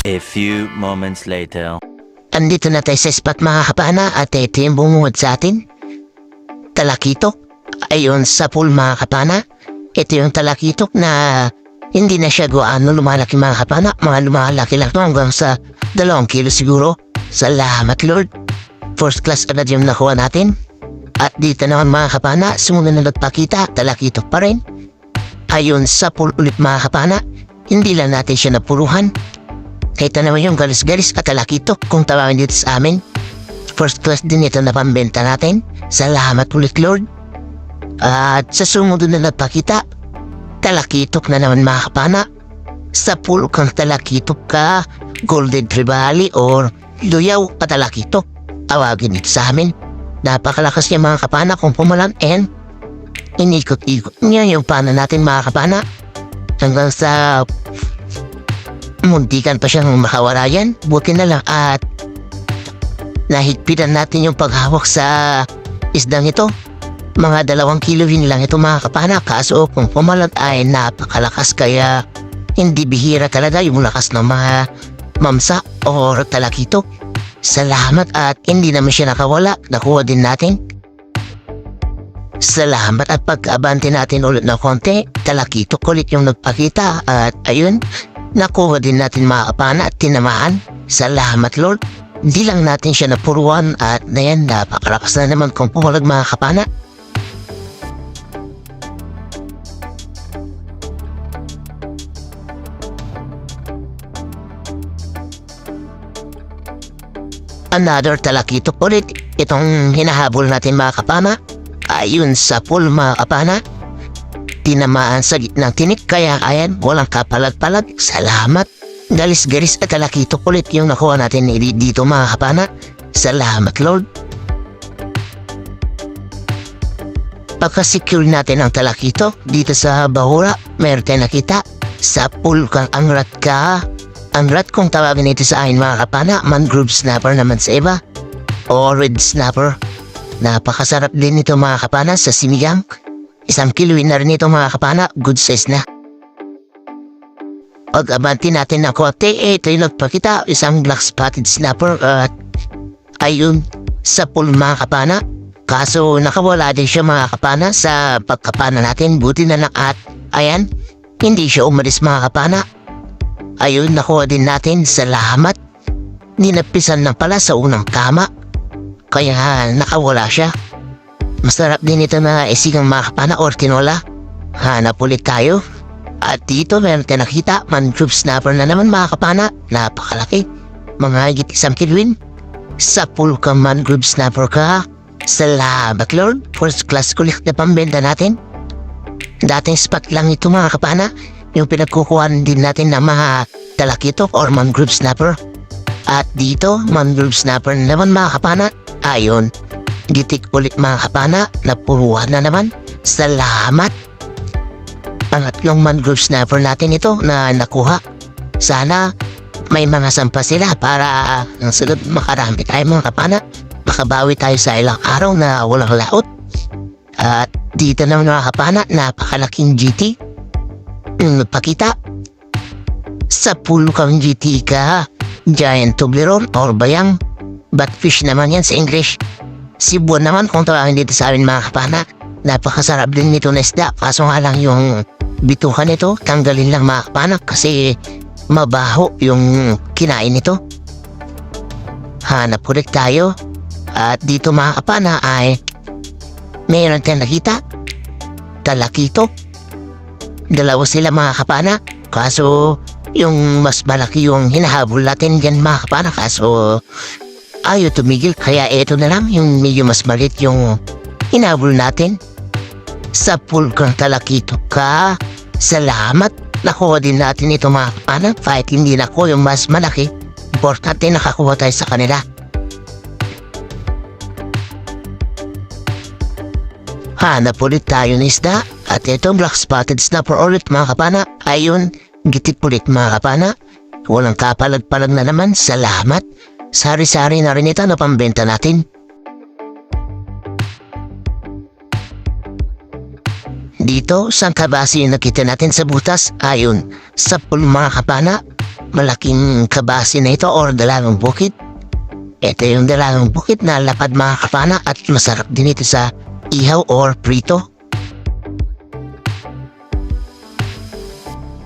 A few moments later. Andito na tayo sa spot mga kapana at ito yung bumungod sa atin. Talakitok. Ayun sa pool mga kapana. Ito yung talakitok na hindi na siya gaano lumalaki mga kapana. Mga lumalaki lang hanggang sa 2 kilo siguro. Salamat Lord. First class agad yung nakuha natin. At dito naman mga kapana, sumunod na nagpakita, talakitok pa rin. Ayun sa pool ulit mga kapana. Hindi lang natin siya napuruhan. Kahit naman yung galis-galis at talakitok kung tawagin dito sa amin. First class din ito na pambenta natin. Salamat ulit Lord. At sa sumunod na nagpakita, talakitok na naman mga kapana. Sa pool kang talakitok ka, golden trevally or luyaw at talakitok. Tawagin dito sa amin. Napakalakas niya mga kapana kung pumalan and inikot-ikot niya yung pana natin mga kapana. Hanggang sa muntikan pa siyang makawala yan. Buti na lang at nahigpitan natin yung paghawak sa isdang ito. Mga 2 kilo lang ito mga kapana. Kaso kung pumalat ay napakalakas kaya hindi bihira talaga yung lakas ng mga mamsa o talakitok. Salamat at hindi naman siya nakawala. Nakuha din natin. Salamat at pag-abante natin ulit na konti. Talakitok ulit yung nagpakita at ayun. Nakuha din natin mga kapana at tinamaan. Salamat Lord. Hindi lang natin siya napuruan at nayan napakalakas na naman kung pumalag mga kapana. Another talakitok ulit. Itong hinahabol natin mga kapana. Ayun sa pool mga kapana. Tinamaan sa gitnang tinik kaya ayan walang kapalag-palag. Salamat. Galis-galis at talakitok ulit yung nakuha natin dito mga kapana. Salamat Lord. Pagka-secure natin ang talakitok dito sa bahura, meron tayo nakita sa pool kang angrat ka. Angrat kung tawagin ito sa akin mga kapana, mangrove snapper naman sa iba. O red snapper. Napakasarap din ito mga kapana sa sinigang. 1 kilo na rin ito mga kapana, good size na. Pag-abanti natin ng kote, ito yung nagpakita, isang black spotted snapper at ayun sa pool mga kapana. Kaso nakawala din siya mga kapana sa pagkapana natin, buti na lang at ayan, hindi siya umalis mga kapana. Ayun, nakuha din natin, salamat. Ninapisan na pala sa unang kama, kaya nakawala siya. Masarap din ito na isigang mga kapana or tinola. Hanap ulit tayo. At dito meron tayo nakita, mangrove snapper na naman mga kapana. Napakalaki. Mga higit 1 kilo. Sa pool ka mangrove snapper ka. Salamat Lord. First class kulit na pambenta natin. Dating spot lang ito mga kapana. Yung pinagkukuhaan din natin ng mga talakitok or mangrove snapper. At dito, mangrove snapper na naman mga kapana. Ayun. Gitik ulit mga kapana, napuruhan na naman. Salamat. Pangatlong mangrove snapper natin ito na nakuha. Sana may mga sampa sila para ang sunod makarami tayo mga kapana. Makabawi tayo sa ilang araw na walang laot. At dito naman mga kapana, napakalaking GT. Nagpakita. Sa pool kang GT ka, giant tubleron or bayang. Batfish naman yan sa English. Sibuan naman kung tawagin dito sa amin mga kapana. Napakasarap din nito na isda. Kaso nga lang yung bitukan nito, tanggalin lang mga kapana kasi mabaho yung kinain nito. Hanap ulit tayo. At dito mga kapana ay mayroon tayong nakita. Talakitok. 2 sila mga kapana. Kaso yung mas malaki yung hinahabol natin dyan mga kapana. Kaso ayaw tumigil kaya eto na lang yung medyo mas malit yung hinabol natin. Sa pool kang talakitok ka. Salamat. Nakuha din natin ito mga kapana. Kahit hindi nakuha yung mas malaki, importante nakakuha tayo sa kanila. Hanap ulit tayo ng isda. At ito black spotted snapper ulit mga kapana. Ayun, gitip ulit mga kapana. Walang kapalag-palag na naman. Salamat. Sari-sari na rin ito na pambenta natin. Dito, saan kabasi yung nakita natin sa butas? Ayun, sa pool mga kapana. malaking kabasi na ito or dalagang bukid. Ito yung dalagang bukid na lapad mga kapana at masarap din ito sa ihaw or prito.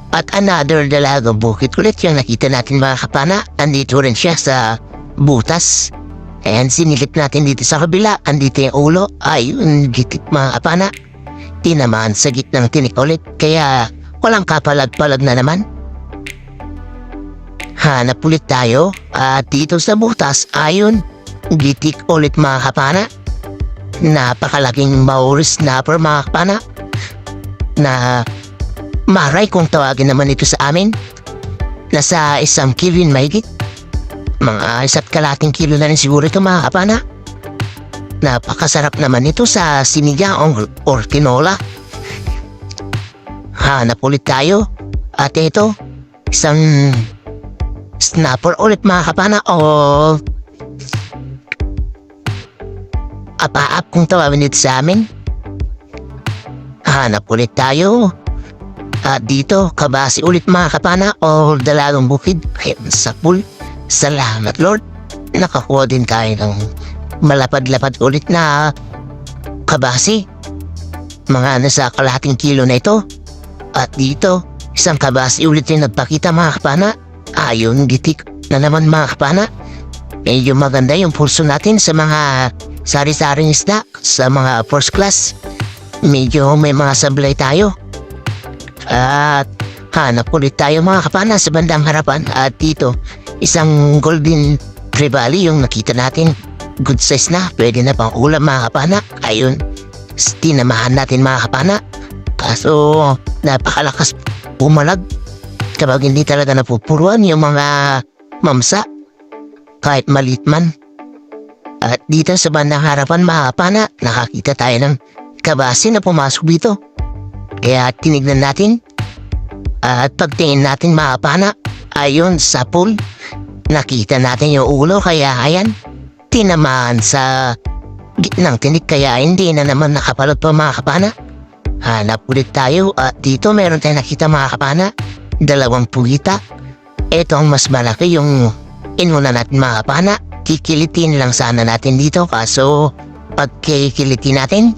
At another dalagang bukid ulit yung nakita natin mga kapana. Andito rin siya sa butas. And sinilip natin dito sa kabila. Andito yung ulo. Ayun, gitik mga kapana. Tinamaan sa gitnang tinik ulit. Kaya walang kapalag-palag na naman. Hanap ulit tayo. At dito sa butas, ayun, gitik ulit mga kapana. Napakalaking Maori snapper mga kapana. Na maray kung tawagin naman ito sa amin. Nasa 1 kilo yun mahigit. Mga 1 kalating kilo na rin siguro ito mga kapana. Napakasarap naman ito sa sinigang or tinola. Hanap ulit tayo. At ito, isang snapper ulit mga kapana o apa-ap kung tawagin dito sa amin. Hanap ulit tayo. At dito, kabasi ulit mga kapana o dalagang bukid. Ayun, sa pool. Salamat Lord. Nakakuha din tayo ng malapad-lapad ulit na kabasi. Mga nasa kalahating kilo na ito. At dito, isang kabasi ulit yung nagpakita mga kapana. Ayun, gitik na naman mga kapana. Medyo maganda yung pulso natin sa mga sari-saring isda. Sa mga first class. Medyo may mga sablay tayo. At hanap ulit tayo mga kapana sa bandang harapan. At dito, isang golden trevally yung nakita natin. Good size na, pwede na pang ulam mga kapana. Ayun, tinamahan natin mga kapana. Kaso napakalakas pumalag kapag hindi talaga napupuruan yung mga mamsa kahit maliit man. At dito sa bandang harapan mga kapana, nakakita tayo ng kabasi na pumasok dito. Kaya tinignan natin. At pagtingin natin mga kapana, ayun sa pool, nakita natin yung ulo kaya ayan, tinamaan sa gitnang tinik kaya hindi na naman nakapalot pa mga kapana. Hanap ulit tayo at dito meron tayong nakita mga kapana, 2 pugita. Ito ang mas malaki yung inuna natin mga kapana. Kikilitin lang sana natin dito kaso pag kikilitin natin,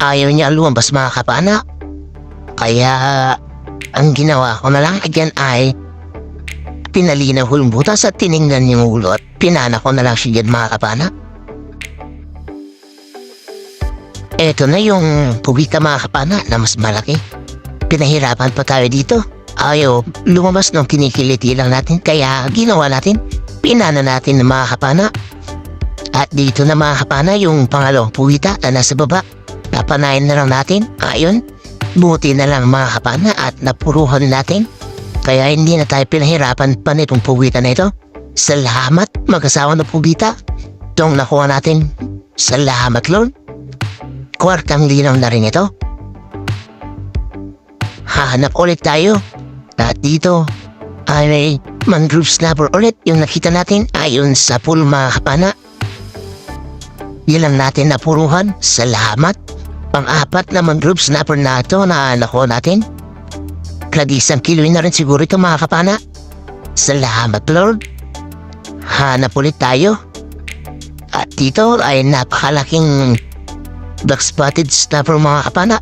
ayaw niya lumabas mga kapana. Kaya ang ginawa ko na lang again ay pinalinaw ko yung butas at tiningnan yung ulo at pinana ko na lang siya dyan mga kapana. Eto na yung pugita mga kapana na mas malaki. Pinahirapan pa tayo dito. Ayaw lumabas nung kinikiliti lang natin kaya ginawa natin. Pinana natin ng mga kapana. At dito na mga kapana yung pangalawang pugita na nasa baba. Napanayin na lang natin. Ayun, buti na lang mga kapana at napuruhan natin. Kaya hindi na tayo pinahirapan pa nitong pugita na ito. Salamat mag-asawa na pugita. Itong nakuha natin. Salamat Lord. Kwartang linaw na rin ito. Hahanap ulit tayo. At dito ay may mangrove snapper ulit yung nakita natin ayon sa pool mga kapana. Yan lang natin napuruhan. Salamat. Pang-apat na mangrove snapper na ito na nakuha natin. Lagi 1 kilo na rin siguro ito mga kapana. Salamat Lord. Hanap ulit tayo. At dito ay napakalaking black spotted snapper mga kapana.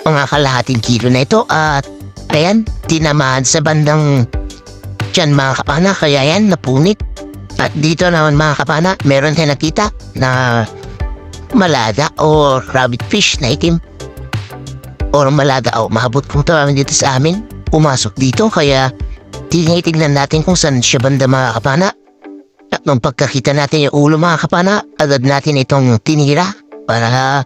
Mga kalahating kilo na ito at ayan, tinamaan sa bandang tiyan mga kapana kaya yan napunit. At dito naman mga kapana, meron tayong nakita na malaga o rabbit fish na itim. Or malaga o mahabot kung tawagin dito sa amin. Pumasok dito kaya tinitignan natin kung saan siya banda mga kapana. At nung pagkakita natin yung ulo mga kapana, agad natin itong tinira para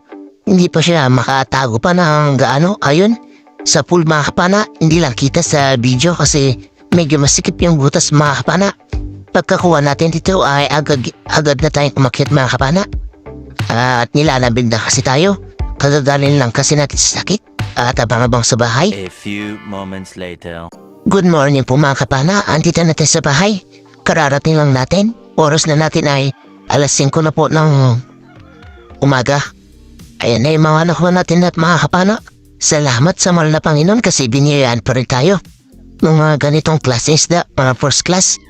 hindi pa siya makatago pa ng gaano. Ayun, sa pool mga kapana, hindi lang kita sa video kasi medyo masikip yung butas mga kapana. Pagkakuha natin dito ay agad na tayong umakyat mga kapana. At nilalabig na kasi tayo. Kagagaling lang kasi natin sa sakit. At abang-abang sa bahay. A few moments later. Good morning po mga kapana. Andito natin sa bahay. Kararating lang natin. Oras na natin ay 5:00 na po ng umaga. Ayan na yung mga nakuha natin at mga kapana. Salamat sa mahal na Panginoon kasi biniyayaan pa rin tayo. mga ganitong klase isda, mga first class.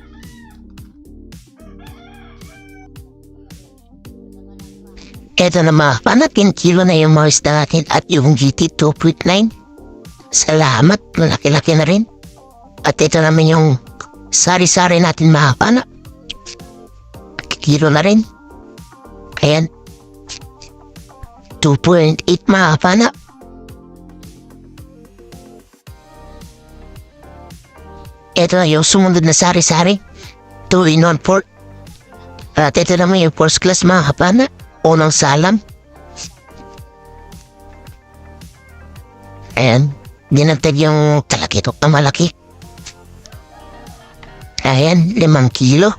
Eto na mga kapanak, 10 kilo na yung mga isda natin at yung GT 2.9. Salamat, malaki-laki na rin. At ito naman yung sari-sari natin mga kapanak. Kilo na rin. Ayan. 2.8 mga kapanak. Ito na yung sumunod na sari-sari. 2 in 1 pork. At ito naman yung first class mga kapanak. Unang salam. Ayan. Dinagtag yung talakitok na malaki. Ayan, 5 kilo.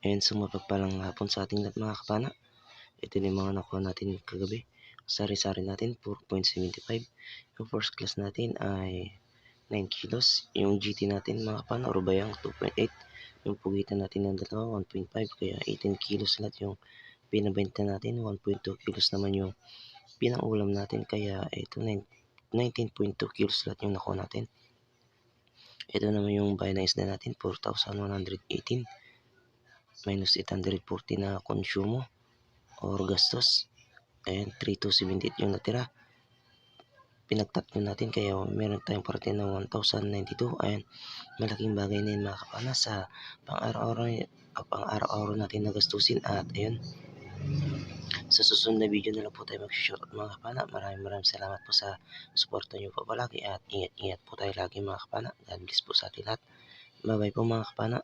Ayan, so mapagpalang hapon sa ating lahat mga kapana. Ito na yung mga nakuha natin kagabi. Sari-sari natin, 4.75. Yung first class natin ay 9 kilos. Yung GT natin mga kapana, or bayang 2.8. Yung pugitan natin ng dalawa, 1.5. Kaya 18 kilos lahat yung pinabenta natin. 1.2 kilos naman yung pinangulam natin. Kaya ito 19.2 kilos lahat yung nakuha natin. Ito naman yung bayan na isda natin, 4,118. Minus 840 na konsumo or gastos. Ayan, 3,278 yung natira. Pinagtatlo natin kaya meron tayong parating ng 1,092. Ayan, malaking bagay na yun mga kapana sa pang-araw-araw natin na gastusin. At ayun, sa susunod na video na lang po tayo mag-shoutout mga kapana. Maraming salamat po sa suporta nyo po palagi at ingat-ingat po tayo lagi mga kapana. God bless po sa atin lahat. Bye bye po mga kapana.